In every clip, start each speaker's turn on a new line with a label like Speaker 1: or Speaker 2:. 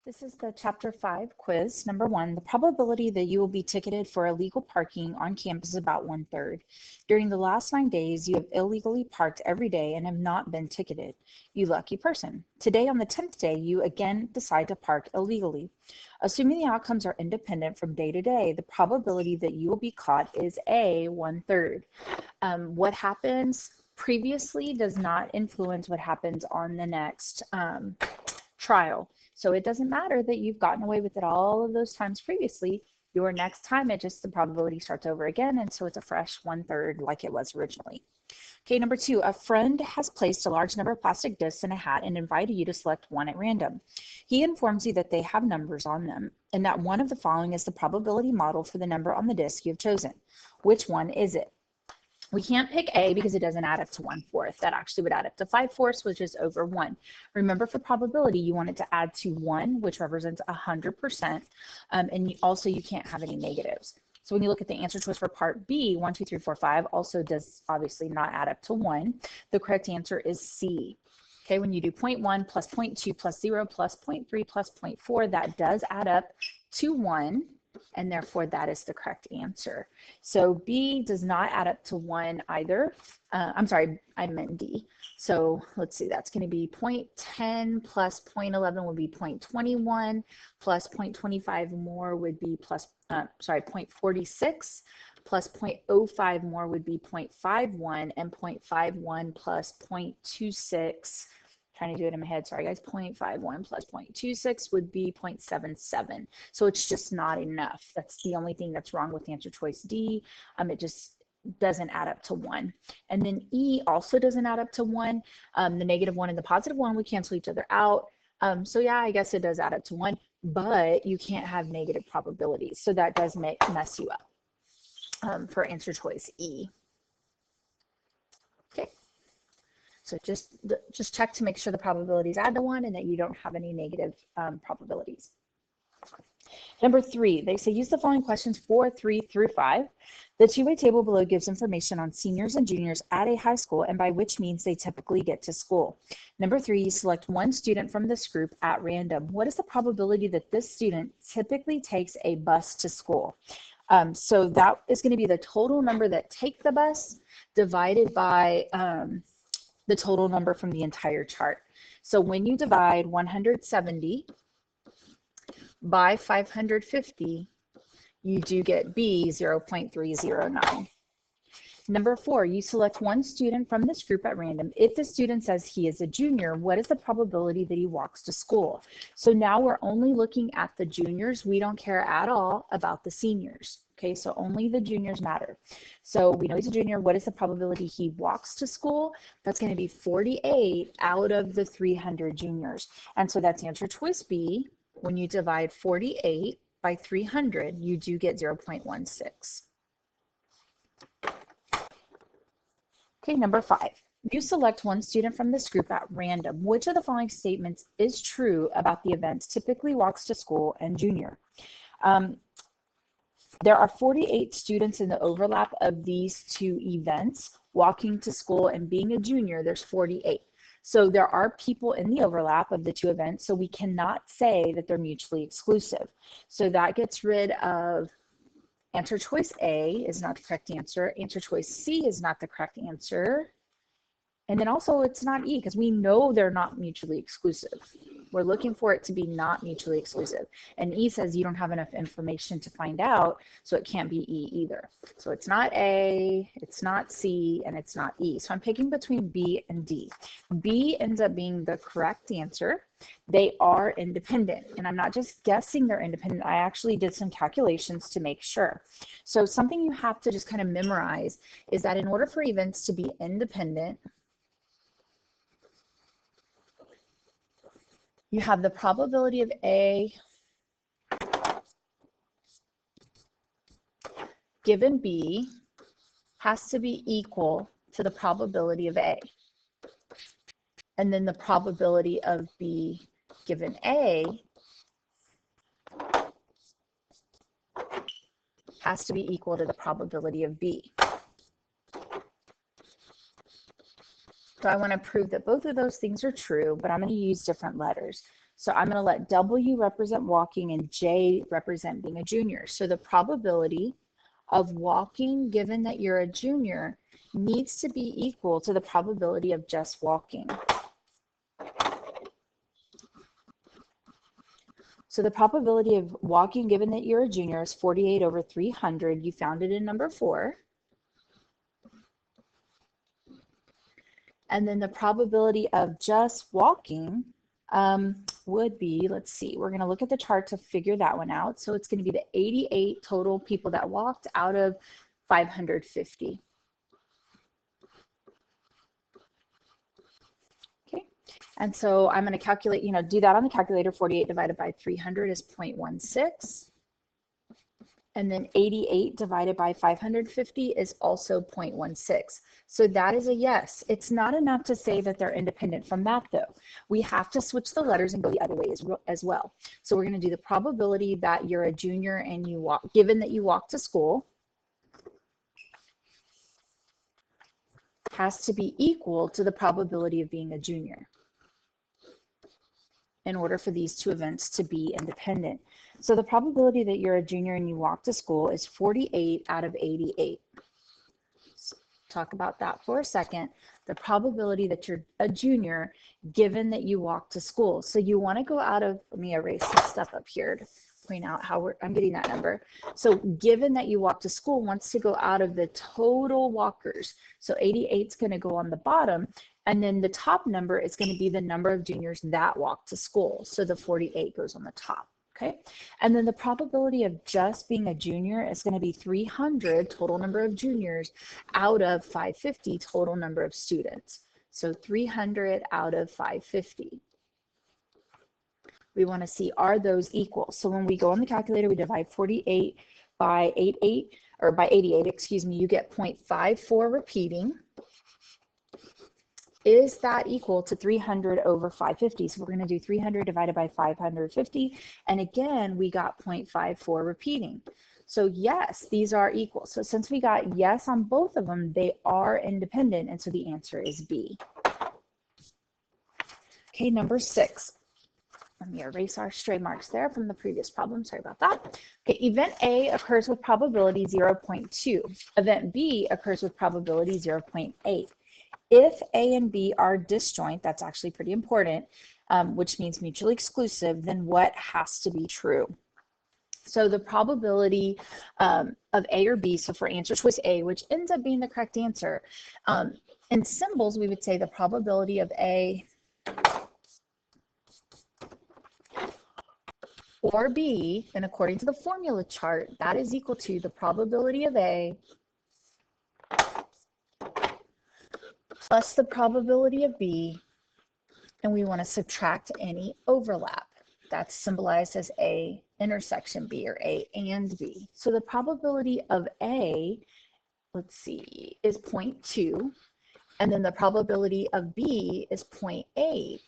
Speaker 1: This is the Chapter 5 quiz. Number 1, the probability that you will be ticketed for illegal parking on campus is about 1/3. During the last 9 days, you have illegally parked every day and have not been ticketed. You lucky person. Today, on the 10th day, you again decide to park illegally. Assuming the outcomes are independent from day to day, the probability that you will be caught is A, 1/3. What happens previously does not influence what happens on the next trial. So it doesn't matter that you've gotten away with it all of those times previously. Your next time, the probability starts over again, and so it's a fresh 1/3 like it was originally. Okay, number 2, a friend has placed a large number of plastic discs in a hat and invited you to select one at random. He informs you that they have numbers on them and that one of the following is the probability model for the number on the disc you have chosen. Which one is it? We can't pick A because it doesn't add up to 1/4. That actually would add up to 5/4, which is over 1. Remember, for probability, you want it to add to 1, which represents 100%. And you can't have any negatives. So when you look at the answer choice for part B, 1, 2, 3, 4, 5 also does obviously not add up to 1. The correct answer is C. Okay, when you do 0.1 plus 0.2 plus 0 plus 0.3 plus 0.4, that does add up to 1. And therefore that is the correct answer. So B does not add up to 1 either. I'm sorry, I meant D. So let's see, that's going to be 0.10 plus 0.11 would be 0.21 plus 0.25 more would be 0.46 plus 0.05 more would be 0.51 and 0.51 plus 0.26. Trying to do it in my head, sorry guys, 0.51 plus 0.26 would be 0.77. So it's just not enough. That's the only thing that's wrong with answer choice D. It just doesn't add up to 1. And then E also doesn't add up to 1. The -1 and the +1 would cancel each other out. So yeah, I guess it does add up to 1, but you can't have negative probabilities. So that does mess you up for answer choice E. Okay. So just check to make sure the probabilities add to 1 and that you don't have any negative probabilities. Number 3, they say use the following questions 4, 3 through 5. The two-way table below gives information on seniors and juniors at a high school and by which means they typically get to school. Number 3, you select one student from this group at random. What is the probability that this student typically takes a bus to school? So that is going to be the total number that take the bus divided by the total number from the entire chart. So when you divide 170 by 550, you do get B, 0.309. Number 4, you select one student from this group at random. If the student says he is a junior, what is the probability that he walks to school? So now we're only looking at the juniors. We don't care at all about the seniors. Okay, so only the juniors matter. So we know he's a junior. What is the probability he walks to school? That's going to be 48 out of the 300 juniors. And so that's answer choice B. When you divide 48 by 300, you do get 0.16. Okay, number 5. You select one student from this group at random. Which of the following statements is true about the events typically walks to school and junior? There are 48 students in the overlap of these two events, walking to school and being a junior, there's 48. So there are people in the overlap of the two events, so we cannot say that they're mutually exclusive. So that gets rid of answer choice A is not the correct answer. Answer choice C is not the correct answer. And then also it's not E because we know they're not mutually exclusive. We're looking for it to be not mutually exclusive. And E says you don't have enough information to find out, so it can't be E either. So it's not A, it's not C, and it's not E. So I'm picking between B and D. B ends up being the correct answer. They are independent, and I'm not just guessing they're independent. I actually did some calculations to make sure. So something you have to just kind of memorize is that in order for events to be independent, you have the probability of A given B has to be equal to the probability of A. And then the probability of B given A has to be equal to the probability of B. So I want to prove that both of those things are true, but I'm going to use different letters. So I'm going to let W represent walking and J represent being a junior. So the probability of walking, given that you're a junior, needs to be equal to the probability of just walking. So the probability of walking, given that you're a junior, is 48 over 300. You found it in number 4. And then the probability of just walking would be, let's see, we're going to look at the chart to figure that one out. So it's going to be the 88 total people that walked out of 550. Okay, and so I'm going to calculate, do that on the calculator. 48 divided by 300 is 0.16. And then 88 divided by 550 is also 0.16. So that is a yes. It's not enough to say that they're independent from that, though. We have to switch the letters and go the other way as well. So we're going to do the probability that you're a junior and you walk, given that you walk to school, has to be equal to the probability of being a junior in order for these two events to be independent. So the probability that you're a junior and you walk to school is 48 out of 88. So talk about that for a second. The probability that you're a junior given that you walk to school. So you want to go out of, let me erase some stuff up here to point out how I'm getting that number. So given that you walk to school wants to go out of the total walkers. So 88 is going to go on the bottom. And then the top number is going to be the number of juniors that walk to school. So the 48 goes on the top, okay? And then the probability of just being a junior is going to be 300 total number of juniors out of 550 total number of students. So 300 out of 550. We want to see, are those equal? So when we go on the calculator, we divide 48 by 88, or by 88, excuse me, you get 0.54 repeating. Is that equal to 300 over 550? So we're going to do 300 divided by 550. And again, we got 0.54 repeating. So yes, these are equal. So since we got yes on both of them, they are independent. And so the answer is B. Okay, number 6. Let me erase our stray marks there from the previous problem. Sorry about that. Okay, event A occurs with probability 0.2. Event B occurs with probability 0.8. If A and B are disjoint, that's actually pretty important, which means mutually exclusive, then what has to be true? So the probability of A or B, so for answer choice A, which ends up being the correct answer, in symbols, we would say the probability of A or B, and according to the formula chart, that is equal to the probability of A plus the probability of B, and we want to subtract any overlap. That's symbolized as A intersection B, or A and B. So the probability of A, let's see, is 0.2, and then the probability of B is 0.8.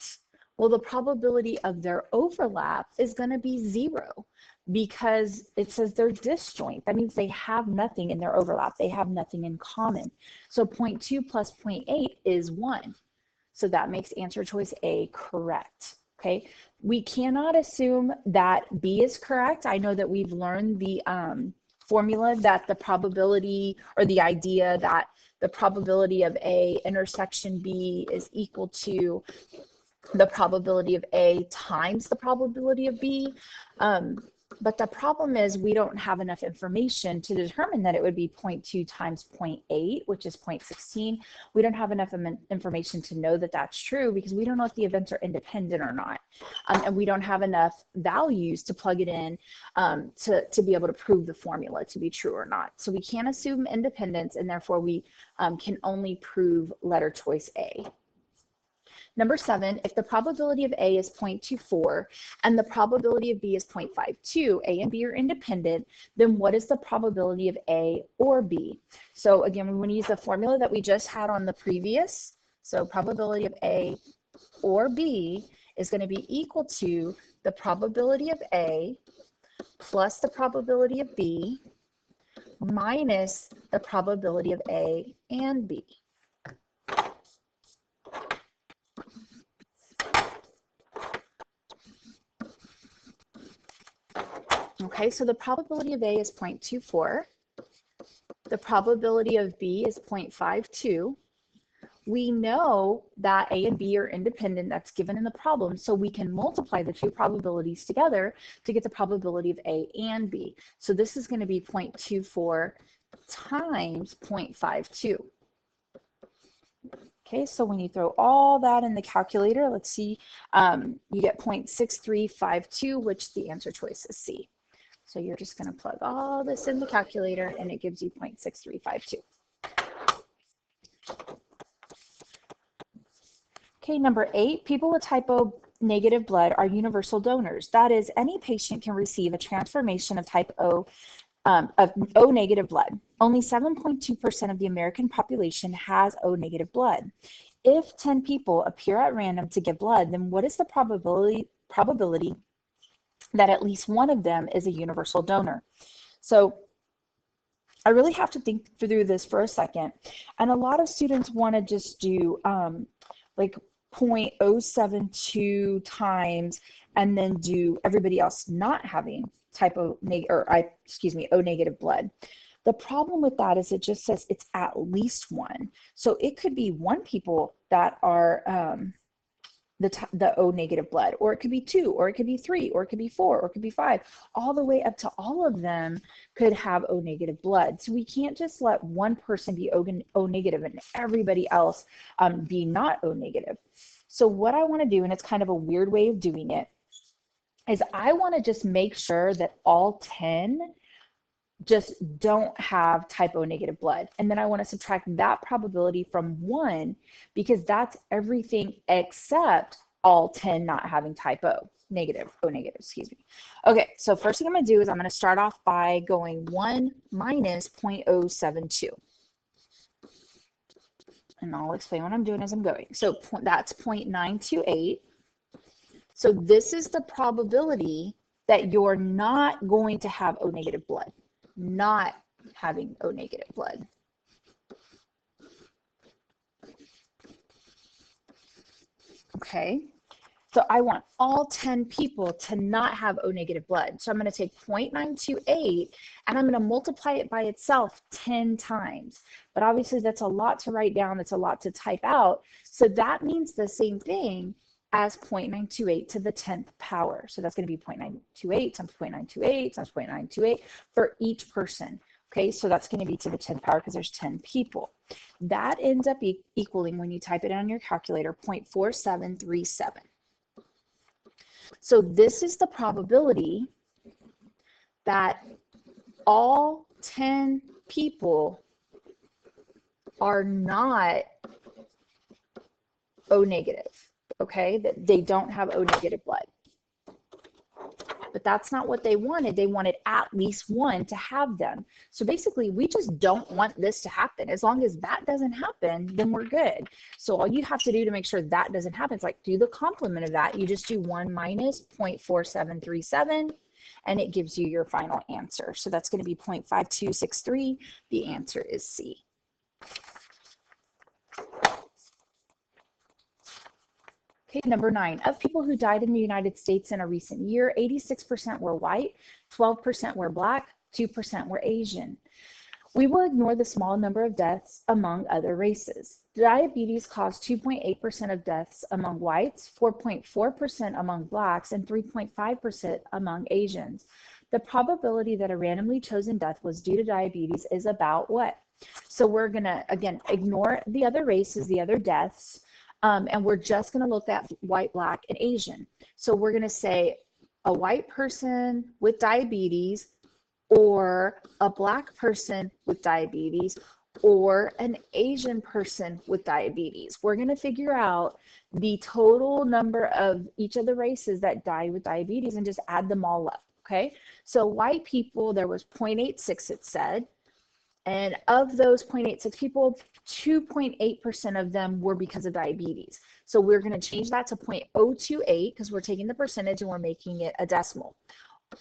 Speaker 1: Well, the probability of their overlap is going to be 0 because it says they're disjoint. That means they have nothing in their overlap. They have nothing in common. So 0.2 plus 0.8 is 1. So that makes answer choice A correct. Okay, we cannot assume that B is correct. I know that we've learned the formula that the probability, or the idea that the probability of A intersection B is equal to the probability of A times the probability of B. But the problem is we don't have enough information to determine that it would be 0.2 times 0.8, which is 0.16. We don't have enough information to know that that's true because we don't know if the events are independent or not. And we don't have enough values to plug it in to be able to prove the formula to be true or not. So we can't assume independence, and therefore we can only prove letter choice A. Number 7, if the probability of A is 0.24 and the probability of B is 0.52, A and B are independent, then what is the probability of A or B? So again, we want to use the formula that we just had on the previous. So probability of A or B is going to be equal to the probability of A plus the probability of B minus the probability of A and B. Okay, so the probability of A is 0.24. The probability of B is 0.52. We know that A and B are independent. That's given in the problem. So we can multiply the two probabilities together to get the probability of A and B. So this is going to be 0.24 times 0.52. Okay, so when you throw all that in the calculator, let's see, you get 0.6352, which the answer choice is C. So you're just going to plug all this in the calculator and it gives you 0.6352. Okay, number 8, people with type O negative blood are universal donors. That is, any patient can receive a transformation of type O of O negative blood. Only 7.2% of the American population has O negative blood. If 10 people appear at random to give blood, then what is the probability that at least one of them is a universal donor? So I really have to think through this for a second. And a lot of students want to just do like 0.072 times and then do everybody else not having O negative blood. The problem with that is it just says it's at least one. So it could be one people that are the O negative blood, or it could be 2, or it could be 3, or it could be 4, or it could be 5, all the way up to all of them could have O negative blood. So we can't just let one person be O negative and everybody else be not O negative. So what I want to do, and it's kind of a weird way of doing it, is I want to just make sure that all 10 just don't have type O negative blood. And then I want to subtract that probability from 1 because that's everything except all 10 not having type O negative, excuse me. Okay, so first thing I'm going to do is I'm going to start off by going 1 minus 0.072. And I'll explain what I'm doing as I'm going. So that's 0.928. So this is the probability that you're not going to have O negative blood. Not having O negative blood. Okay, so I want all 10 people to not have O negative blood. So I'm going to take 0.928 and I'm going to multiply it by itself 10 times. But obviously that's a lot to write down. It's a lot to type out. So that means the same thing as 0.928 to the 10th power. So that's going to be 0.928 times 0.928 times 0.928 for each person. Okay, so that's going to be to the 10th power because there's 10 people. That ends up equaling, when you type it on your calculator, 0.4737. So this is the probability that all 10 people are not O negative. Okay, that they don't have O negative blood. But that's not what they wanted. They wanted at least one to have them. So basically, we just don't want this to happen. As long as that doesn't happen, then we're good. So all you have to do to make sure that doesn't happen is like do the complement of that. You just do 1 minus 0.4737, and it gives you your final answer. So that's going to be 0.5263. The answer is C. Okay, number 9, of people who died in the United States in a recent year, 86% were white, 12% were black, 2% were Asian. We will ignore the small number of deaths among other races. Diabetes caused 2.8% of deaths among whites, 4.4% among blacks, and 3.5% among Asians. The probability that a randomly chosen death was due to diabetes is about what? So we're going to, again, ignore the other races, the other deaths. And we're just going to look at white, black, and Asian. So we're going to say a white person with diabetes, or a black person with diabetes, or an Asian person with diabetes. We're going to figure out the total number of each of the races that die with diabetes and just add them all up. Okay, so white people, there was 0.86, it said. And of those 0.86 people, 2.8% of them were because of diabetes. So we're going to change that to 0.028 because we're taking the percentage and we're making it a decimal.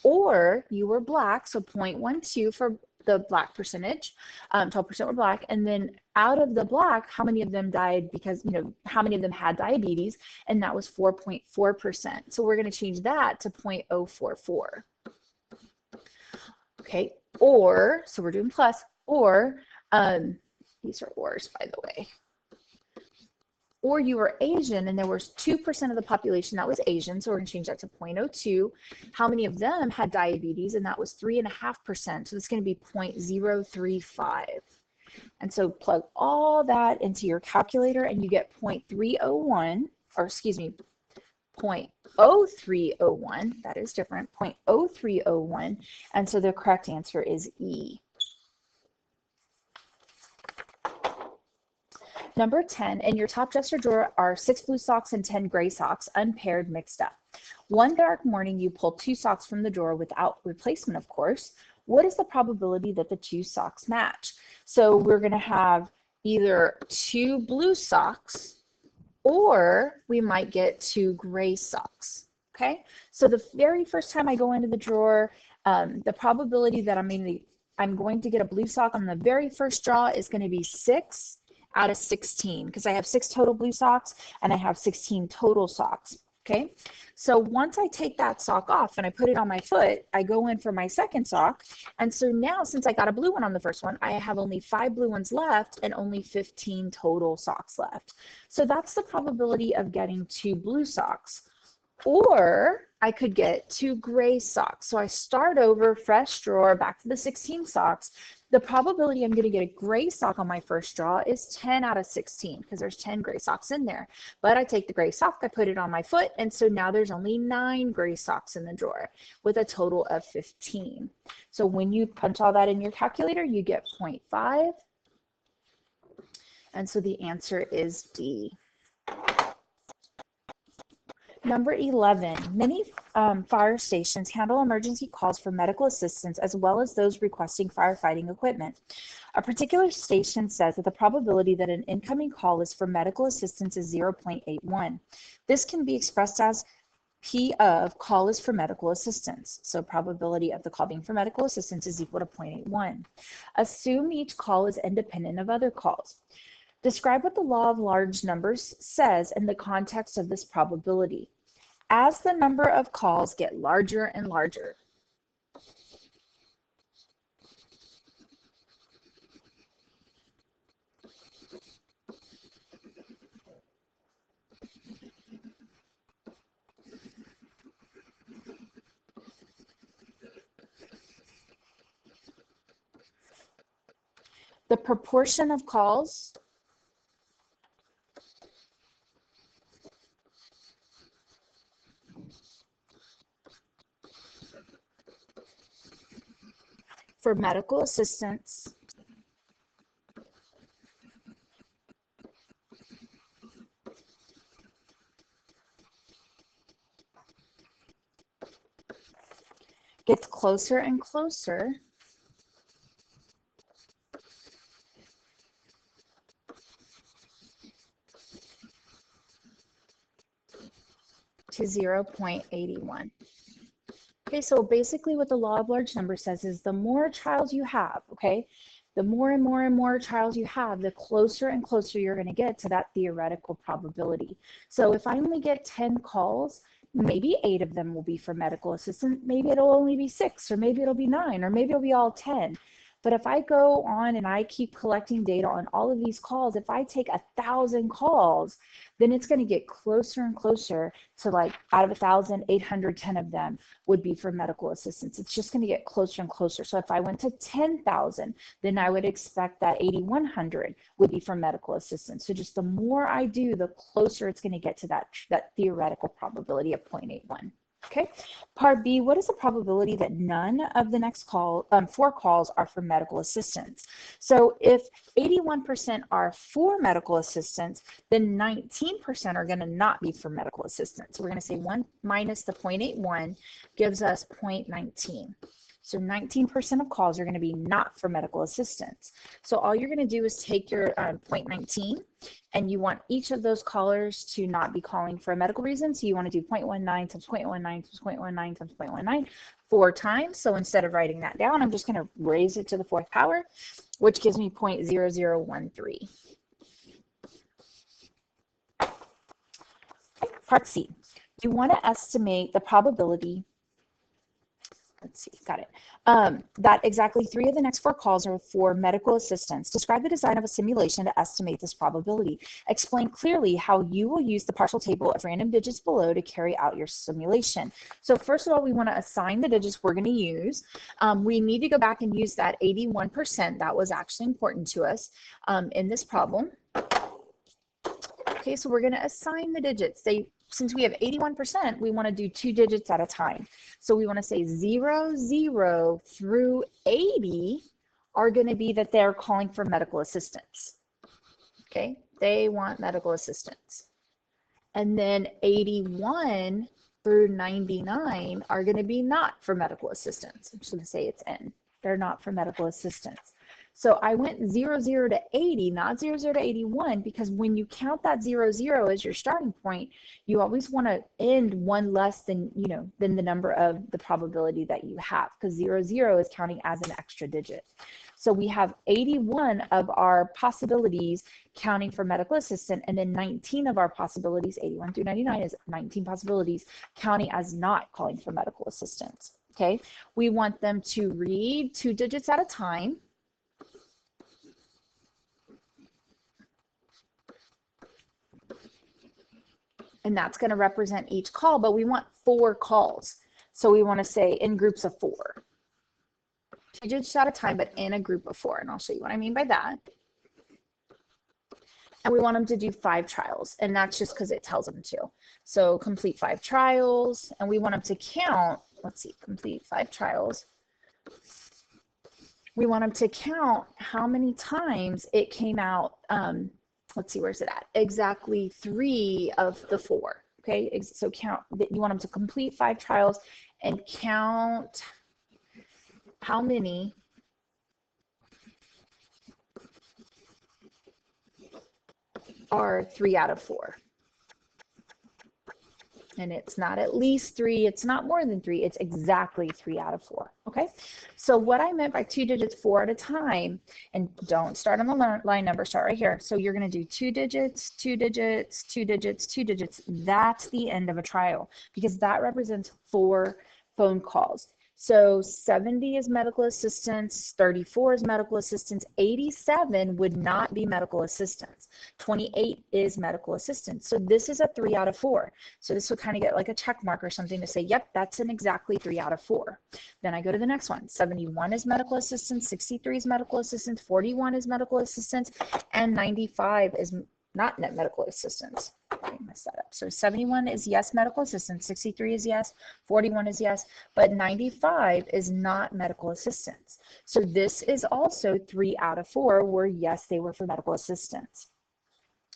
Speaker 1: Or you were black, so 0.12 for the black percentage, 12% were black. And then out of the black, how many of them died because, how many of them had diabetes? And that was 4.4%. So we're going to change that to 0.044. Okay, or, so we're doing plus, or, these are ors, by the way, or you were Asian and there was 2% of the population that was Asian, so we're going to change that to 0.02. How many of them had diabetes? And that was 3.5%, so it's going to be 0.035. And so plug all that into your calculator and you get 0.301, or excuse me, 0.0301, that is different, 0.0301, and so the correct answer is E. Number 10, in your top dresser drawer are 6 blue socks and 10 gray socks, unpaired, mixed up. One dark morning, you pull 2 socks from the drawer without replacement, of course. What is the probability that the 2 socks match? So we're going to have either 2 blue socks or we might get 2 gray socks. Okay, so the very first time I go into the drawer, the probability that I'm going to get a blue sock on the very first draw is going to be 6 out of 16 because I have 6 total blue socks and I have 16 total socks. Okay, so once I take that sock off and I put it on my foot, I go in for my second sock. And so now, since I got a blue one on the first one, I have only 5 blue ones left and only 15 total socks left. So that's the probability of getting 2 blue socks. Or I could get 2 gray socks. So I start over, fresh drawer, back to the 16 socks. The probability I'm going to get a gray sock on my first draw is 10 out of 16 because there's 10 gray socks in there. But I take the gray sock, I put it on my foot, and so now there's only 9 gray socks in the drawer with a total of 15. So when you punch all that in your calculator, you get 0.5. And so the answer is D. Number 11, many fire stations handle emergency calls for medical assistance as well as those requesting firefighting equipment. A particular station says that the probability that an incoming call is for medical assistance is 0.81. This can be expressed as P of call is for medical assistance. So probability of the call being for medical assistance is equal to 0.81. Assume each call is independent of other calls. Describe what the law of large numbers says in the context of this probability. As the number of calls get larger and larger, the proportion of calls for medical assistance gets closer and closer to 0.81. Okay, so basically what the law of large numbers says is the more trials you have, okay, the more and more and more trials you have, the closer and closer you're going to get to that theoretical probability. So if I only get 10 calls, maybe 8 of them will be for medical assistance, maybe it'll only be 6, or maybe it'll be 9, or maybe it'll be all 10. But if I go on and I keep collecting data on all of these calls, if I take 1,000 calls, then it's going to get closer and closer to, like, out of 1,000, 810 of them would be for medical assistance. It's just going to get closer and closer. So if I went to 10,000, then I would expect that 8,100 would be for medical assistance. So just the more I do, the closer it's going to get to that theoretical probability of 0.81. Okay, part B, what is the probability that none of the next 4 calls are for medical assistance? So if 81% are for medical assistance, then 19% are going to not be for medical assistance. So we're going to say 1 minus the 0.81 gives us 0.19. So 19% of calls are going to be not for medical assistance. So all you're going to do is take your 0.19 and you want each of those callers to not be calling for a medical reason. So you want to do 0.19 times 0.19 times 0.19 times 0.19 4 times. So instead of writing that down, I'm just going to raise it to the 4th power, which gives me 0.0013. Part C, you want to estimate the probability let's see, got it. That exactly 3 of the next 4 calls are for medical assistance. Describe the design of a simulation to estimate this probability. Explain clearly how you will use the partial table of random digits below to carry out your simulation. So first of all, we want to assign the digits we're going to use. We need to go back and use that 81%. That was actually important to us in this problem. Okay, so we're going to assign the digits. Since we have 81%, we want to do 2 digits at a time. So we want to say 0, 0 through 80 are going to be that they're calling for medical assistance. Okay, they want medical assistance. And then 81 through 99 are going to be not for medical assistance. I'm just going to say it's N. They're not for medical assistance. So I went 0, 0 to 80, not 0, 0 to 81, because when you count that 0, 0 as your starting point, you always want to end one less than, than the number of the probability that you have, because 0, 0 is counting as an extra digit. So we have 81 of our possibilities counting for medical assistant, and then 19 of our possibilities, 81 through 99 is 19 possibilities counting as not calling for medical assistance. Okay, we want them to read 2 digits at a time. And that's going to represent each call, but we want 4 calls. So we want to say in groups of 4. 2 digits at a time, but in a group of 4. And I'll show you what I mean by that. And we want them to do 5 trials. And that's just because it tells them to. So complete 5 trials. And we want them to count, let's see, complete 5 trials. We want them to count how many times it came out. Let's see, where's it at? Exactly 3 of the 4. Okay, so count that you want them to complete 5 trials and count how many are 3 out of 4. And it's not at least 3, it's not more than 3, it's exactly 3 out of 4. Okay, so what I meant by 2 digits 4 at a time, and don't start on the line number, start right here. So you're going to do 2 digits, 2 digits, 2 digits, 2 digits. That's the end of a trial, because that represents 4 phone calls. So 70 is medical assistance, 34 is medical assistance, 87 would not be medical assistance, 28 is medical assistance. So this is a 3 out of 4. So this would kind of get like a check mark or something to say, yep, that's an exactly 3 out of 4. Then I go to the next one. 71 is medical assistance, 63 is medical assistance, 41 is medical assistance, and 95 is not net medical assistance. I messed that up. So 71 is yes, medical assistance, 63 is yes, 41 is yes, but 95 is not medical assistance. So this is also 3 out of 4 where yes, they were for medical assistance.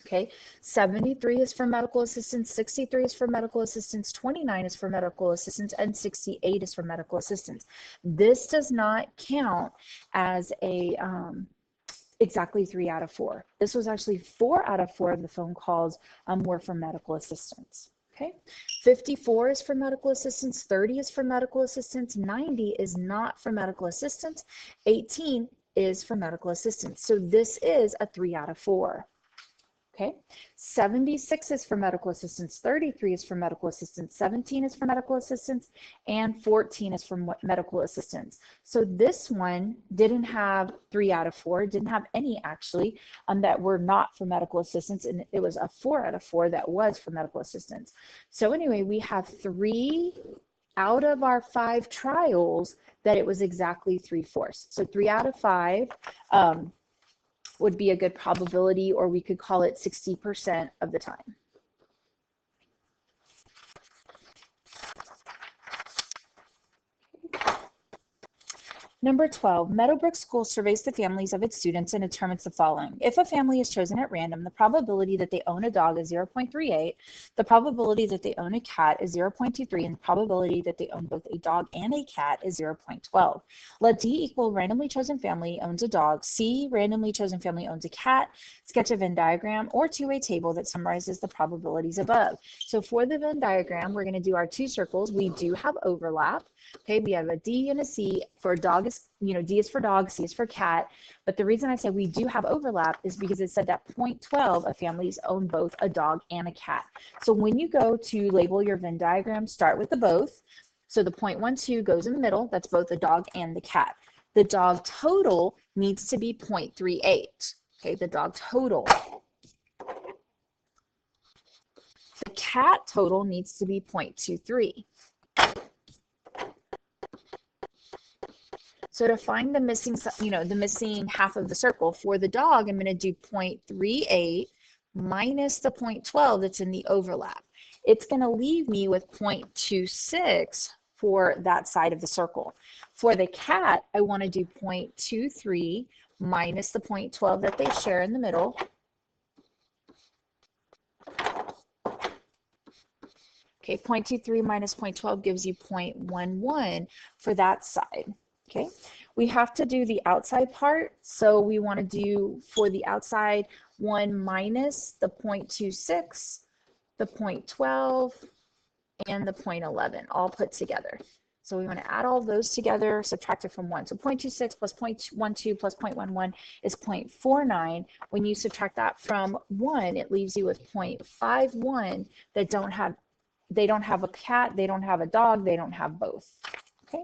Speaker 1: Okay, 73 is for medical assistance, 63 is for medical assistance, 29 is for medical assistance, and 68 is for medical assistance. This does not count as a exactly 3 out of 4. This was actually 4 out of 4 of the phone calls were for medical assistance. Okay, 54 is for medical assistance, 30 is for medical assistance, 90 is not for medical assistance, 18 is for medical assistance. So this is a 3 out of 4. Okay, 76 is for medical assistance, 33 is for medical assistance, 17 is for medical assistance, and 14 is for medical assistance. So this one didn't have 3 out of 4, didn't have any actually that were not for medical assistance, and it was a 4 out of 4 that was for medical assistance. So anyway, we have 3 out of our 5 trials that it was exactly 3/4. So 3 out of 5 would be a good probability, or we could call it 60% of the time. Number 12, Meadowbrook School surveys the families of its students and determines the following. If a family is chosen at random, the probability that they own a dog is 0.38, the probability that they own a cat is 0.23, and the probability that they own both a dog and a cat is 0.12. Let D equal randomly chosen family owns a dog, C randomly chosen family owns a cat, sketch a Venn diagram or two-way table that summarizes the probabilities above. So for the Venn diagram, we're going to do our 2 circles. We do have overlap. Okay, we have a D and a C. For dog is, D is for dog, C is for cat. But the reason I said we do have overlap is because it said that 0.12 of families own both a dog and a cat. So when you go to label your Venn diagram, start with the both. So the 0.12 goes in the middle. That's both the dog and the cat. The dog total needs to be 0.38. Okay, the dog total. The cat total needs to be 0.23. So to find the missing, the missing half of the circle for the dog, I'm going to do 0.38 minus the 0.12 that's in the overlap. It's going to leave me with 0.26 for that side of the circle. For the cat, I want to do 0.23 minus the 0.12 that they share in the middle. Okay, 0.23 minus 0.12 gives you 0.11 for that side. Okay, we have to do the outside part. So we want to do for the outside 1 minus the 0.26, the 0.12, and the 0.11 all put together. So we want to add all of those together, subtract it from 1. So 0.26 plus 0.12 plus 0.11 is 0.49. When you subtract that from 1, it leaves you with 0.51 that they don't have a cat, they don't have a dog, they don't have both. Okay.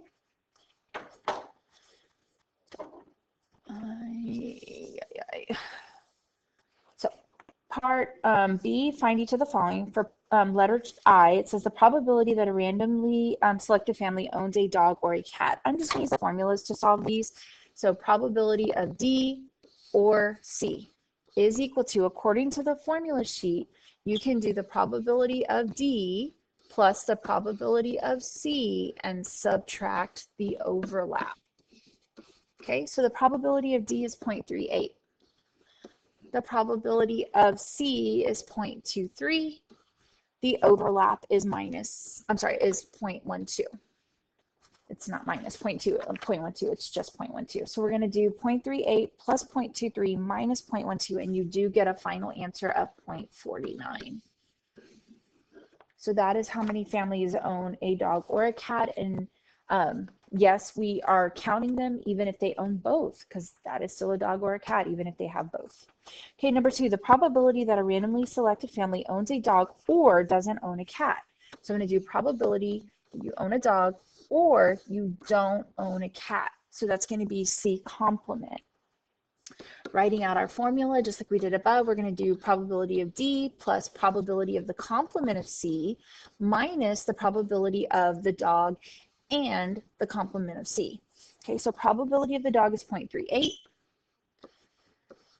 Speaker 1: So part B, find each of the following. For letter I, it says the probability that a randomly selected family owns a dog or a cat. I'm just going to use formulas to solve these. So probability of D or C is equal to, according to the formula sheet, you can do the probability of D plus the probability of C and subtract the overlap. Okay, so the probability of D is 0.38. The probability of C is 0.23. The overlap is is 0.12. It's not minus 0.12, it's just 0.12. So we're going to do 0.38 plus 0.23 minus 0.12, and you do get a final answer of 0.49. So that is how many families own a dog or a cat. And yes, we are counting them even if they own both, because that is still a dog or a cat, even if they have both. Okay, number 2, the probability that a randomly selected family owns a dog or doesn't own a cat. So I'm going to do probability you own a dog or you don't own a cat. So that's going to be C complement. Writing out our formula, just like we did above, we're going to do probability of D plus probability of the complement of C minus the probability of the dog and the complement of C. Okay, so probability of the dog is 0.38.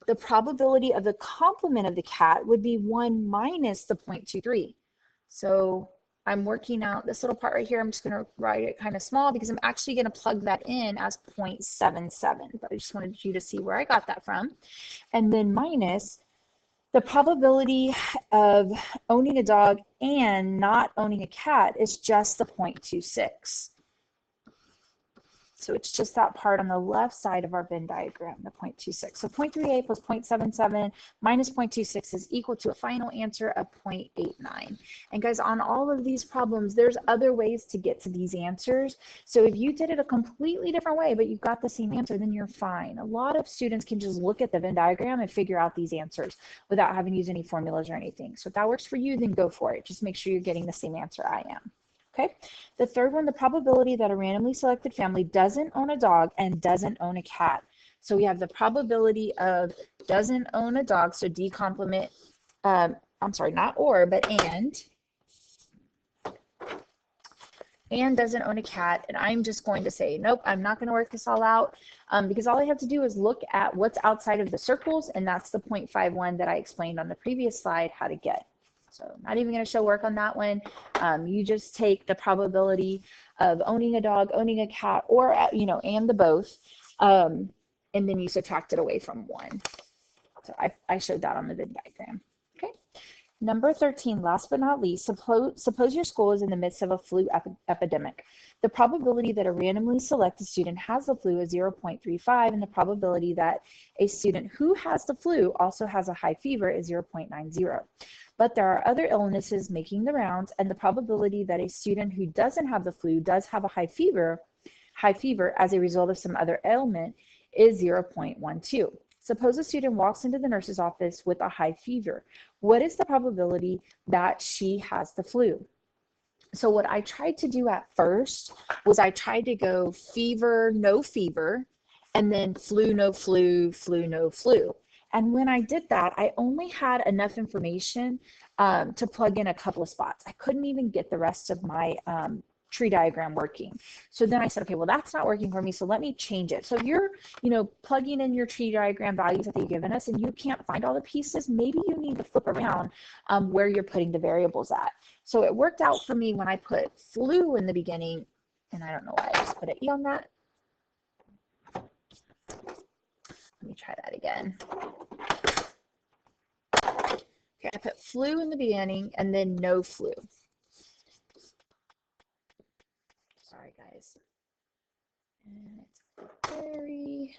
Speaker 1: The probability of the complement of the cat would be 1 minus the 0.23. So I'm working out this little part right here. I'm just going to write it kind of small because I'm actually going to plug that in as 0.77. But I just wanted you to see where I got that from. And then minus the probability of owning a dog and not owning a cat is just the 0.26. So it's just that part on the left side of our Venn diagram, the 0.26. So 0.38 plus 0.77 minus 0.26 is equal to a final answer of 0.89. And guys, on all of these problems, there's other ways to get to these answers. So if you did it a completely different way, but you got the same answer, then you're fine. A lot of students can just look at the Venn diagram and figure out these answers without having to use any formulas or anything. So if that works for you, then go for it. Just make sure you're getting the same answer I am. Okay, the third one, the probability that a randomly selected family doesn't own a dog and doesn't own a cat. So we have the probability of doesn't own a dog, so D complement, I'm sorry, not or, but and doesn't own a cat. And I'm just going to say, nope, I'm not going to work this all out because all I have to do is look at what's outside of the circles, and that's the 0.51 that I explained on the previous slide how to get. So not even going to show work on that one. You just take the probability of owning a dog, owning a cat, or, and the both, and then you subtract it away from 1. So I showed that on the Venn diagram. Okay. Number 13, last but not least, suppose your school is in the midst of a flu epidemic. The probability that a randomly selected student has the flu is 0.35, and the probability that a student who has the flu also has a high fever is 0.90. But there are other illnesses making the rounds, and the probability that a student who doesn't have the flu does have a high fever as a result of some other ailment is 0.12. Suppose a student walks into the nurse's office with a high fever. What is the probability that she has the flu? So what I tried to do at first was I tried to go fever, no fever, and then flu, no flu, flu, no flu. And when I did that, I only had enough information to plug in a couple of spots. I couldn't even get the rest of my tree diagram working. So then I said, okay, well, that's not working for me. So let me change it. So if you're, plugging in your tree diagram values that they've given us and you can't find all the pieces, maybe you need to flip around where you're putting the variables at. So it worked out for me when I put flu in the beginning, and I don't know why I just put an E on that. Let me try that again. Okay, I put flu in the beginning and then no flu. Sorry, guys. And it's very...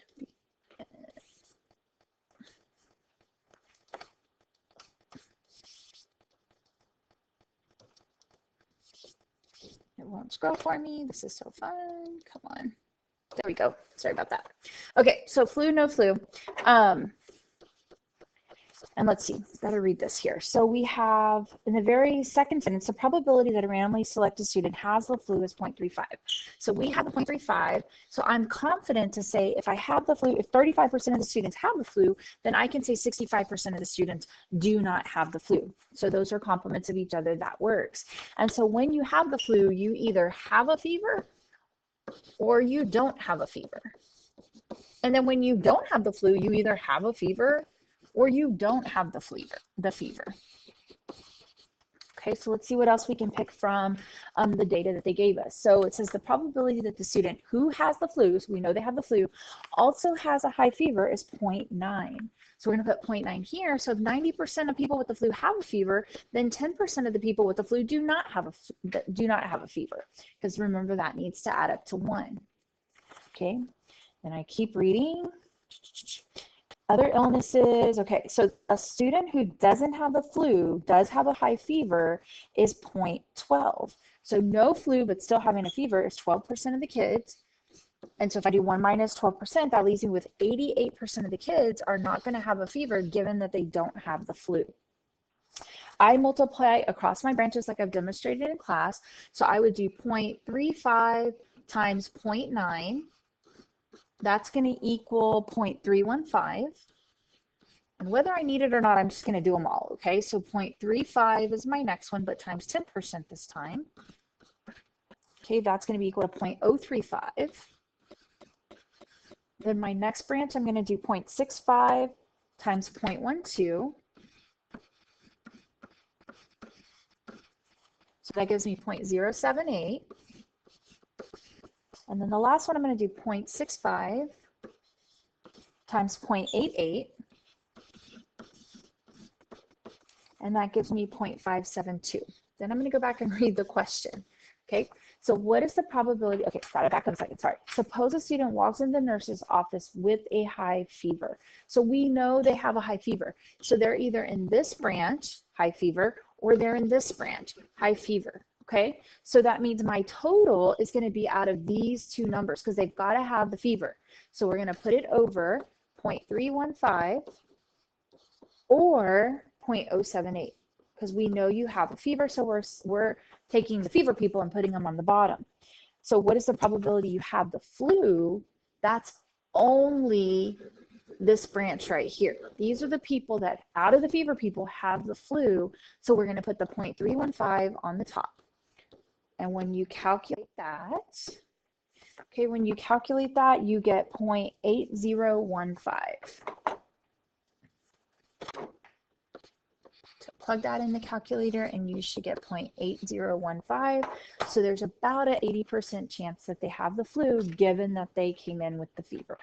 Speaker 1: It won't scroll for me. This is so fun. Come on. There we go. Sorry about that. Okay, so flu, no flu. And let's see, got to read this here. So we have in the very second sentence, the probability that a randomly selected student has the flu is 0.35. So we have the 0.35. So I'm confident to say if I have the flu, if 35% of the students have the flu, then I can say 65% of the students do not have the flu. So those are complements of each other. That works. And so when you have the flu, you either have a fever or you don't have a fever. And then when you don't have the flu, you either have a fever or you don't have the fever. Okay, so let's see what else we can pick from the data that they gave us. So it says the probability that the student who has the flu, so we know they have the flu, also has a high fever is 0.9. So we're going to put 0.9 here. So if 90% of people with the flu have a fever, then 10% of the people with the flu do not have a fever. Because remember, that needs to add up to 1. Okay, then I keep reading. Other illnesses, okay, so a student who doesn't have the flu, does have a high fever, is 0.12. So no flu, but still having a fever is 12% of the kids. And so if I do 1 minus 12%, that leaves me with 88% of the kids are not going to have a fever given that they don't have the flu. I multiply across my branches like I've demonstrated in class. So I would do 0.35 times 0.9. That's going to equal 0.315. And whether I need it or not, I'm just going to do them all, okay? So 0.35 is my next one, but times 10% this time. Okay, that's going to be equal to 0.035. Then my next branch, I'm going to do 0.65 times 0.12. So that gives me 0.078. And then the last one, I'm going to do 0.65 times 0.88. And that gives me 0.572. Then I'm going to go back and read the question. Okay, so what is the probability? Okay, got it back in a second, sorry. Suppose a student walks in the nurse's office with a high fever. So we know they have a high fever. So they're either in this branch, high fever, or they're in this branch, high fever. Okay, so that means my total is going to be out of these two numbers because they've got to have the fever. So we're going to put it over 0.315 or 0.078 because we know you have a fever. So we're taking the fever people and putting them on the bottom. So what is the probability you have the flu? That's only this branch right here. These are the people that out of the fever people have the flu. So we're going to put the 0.315 on the top. And when you calculate that, okay, when you calculate that, you get 0.8015. So plug that in the calculator and you should get 0.8015. So there's about an 80% chance that they have the flu given that they came in with the fever.